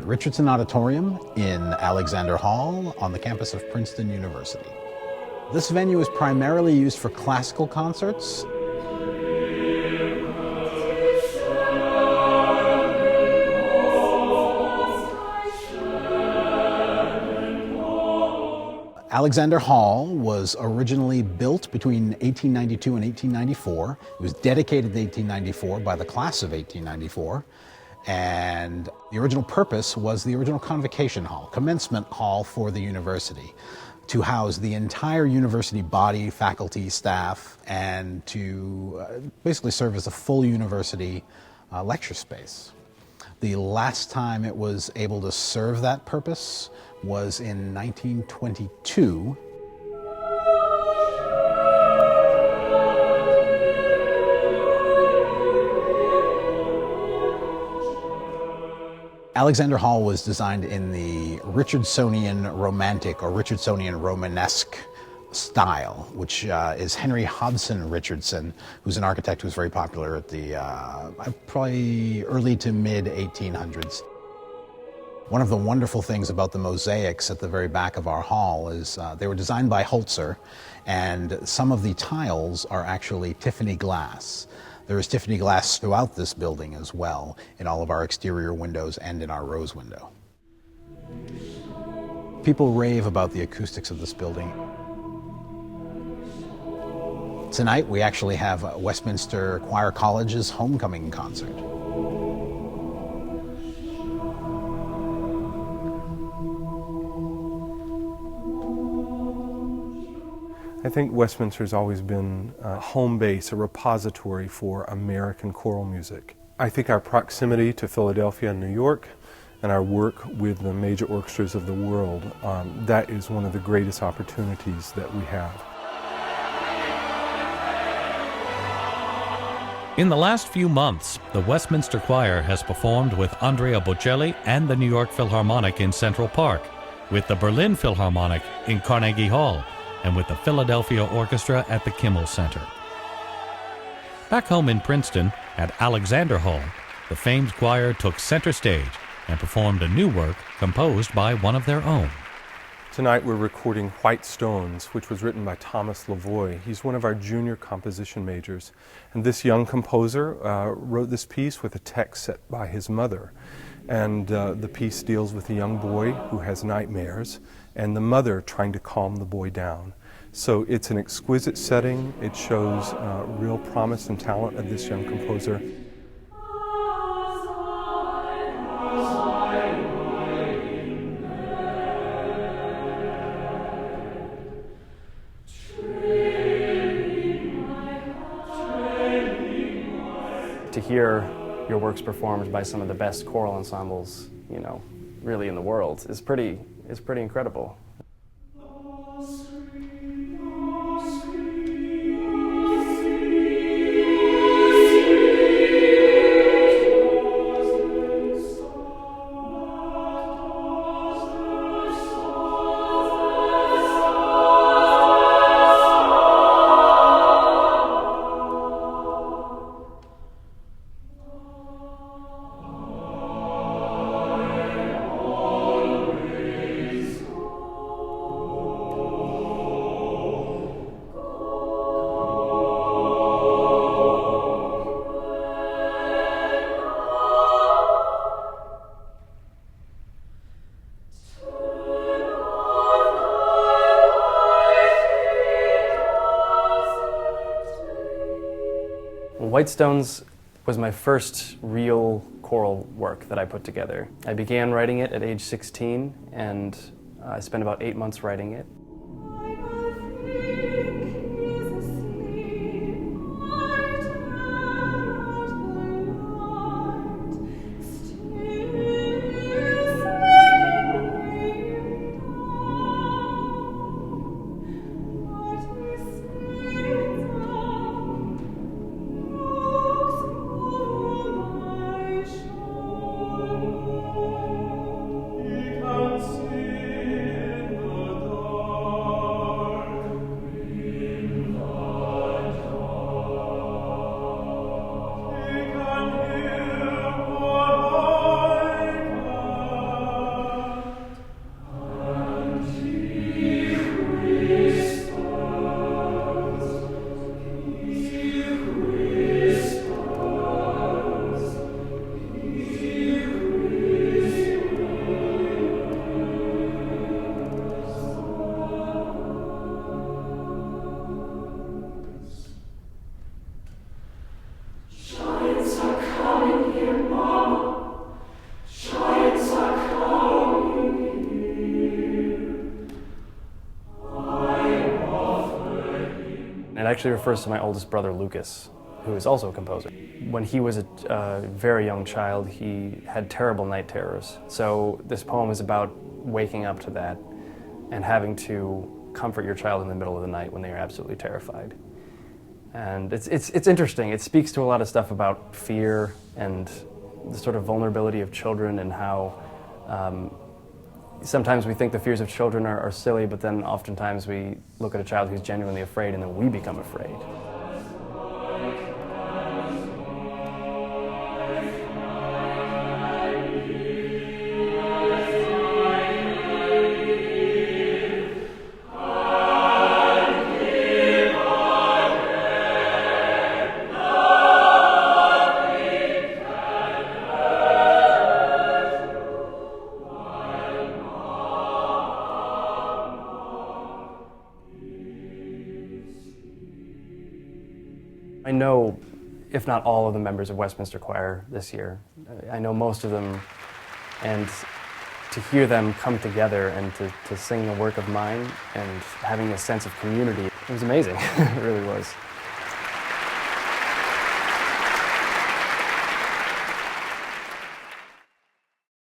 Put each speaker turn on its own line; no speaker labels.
Richardson Auditorium in Alexander Hall on the campus of Princeton University. This venue is primarily used for classical concerts. Alexander Hall was originally built between 1892 and 1894. It was dedicated in 1894 by the class of 1894. And the original purpose was the original convocation hall, commencement hall for the university, to house the entire university body, faculty, staff, and to basically serve as a full university lecture space. The last time it was able to serve that purpose was in 1922. Alexander Hall was designed in the Richardsonian Romantic or Richardsonian Romanesque style, which is Henry Hodson Richardson, who's an architect who's very popular at the probably early to mid 1800s. One of the wonderful things about the mosaics at the very back of our hall is they were designed by Holzer, and some of the tiles are actually Tiffany glass. There is Tiffany glass throughout this building as well, in all of our exterior windows and in our rose window. People rave about the acoustics of this building. Tonight we actually have Westminster Choir College's homecoming concert.
I think Westminster's always been a home base, a repository for American choral music. I think our proximity to Philadelphia and New York and our work with the major orchestras of the world, that is one of the greatest opportunities that we have.
In the last few months, the Westminster Choir has performed with Andrea Bocelli and the New York Philharmonic in Central Park, with the Berlin Philharmonic in Carnegie Hall, and with the Philadelphia Orchestra at the Kimmel Center. Back home in Princeton, at Alexander Hall, the famed choir took center stage and performed a new work composed by one of their own.
Tonight we're recording White Stones, which was written by Thomas Lavoie. He's one of our junior composition majors. And this young composer wrote this piece with a text set by his mother. And the piece deals with a young boy who has nightmares and the mother trying to calm the boy down. So it's an exquisite setting. It shows real promise and talent of this young composer.
To hear your works performed by some of the best choral ensembles, really in the world is pretty incredible. White Stones was my first real choral work that I put together. I began writing it at age 16, and I spent about 8 months writing it. actually refers to my oldest brother, Lucas, who is also a composer. When he was a very young child, he had terrible night terrors. So this poem is about waking up to that and having to comfort your child in the middle of the night when they are absolutely terrified. And it's interesting. It speaks to a lot of stuff about fear and the sort of vulnerability of children, and how sometimes we think the fears of children are silly, but then oftentimes we look at a child who's genuinely afraid and then we become afraid. I know, if not all of the members of Westminster Choir this year. I know most of them, and to hear them come together and to sing a work of mine and having a sense of community, it was amazing. It really was.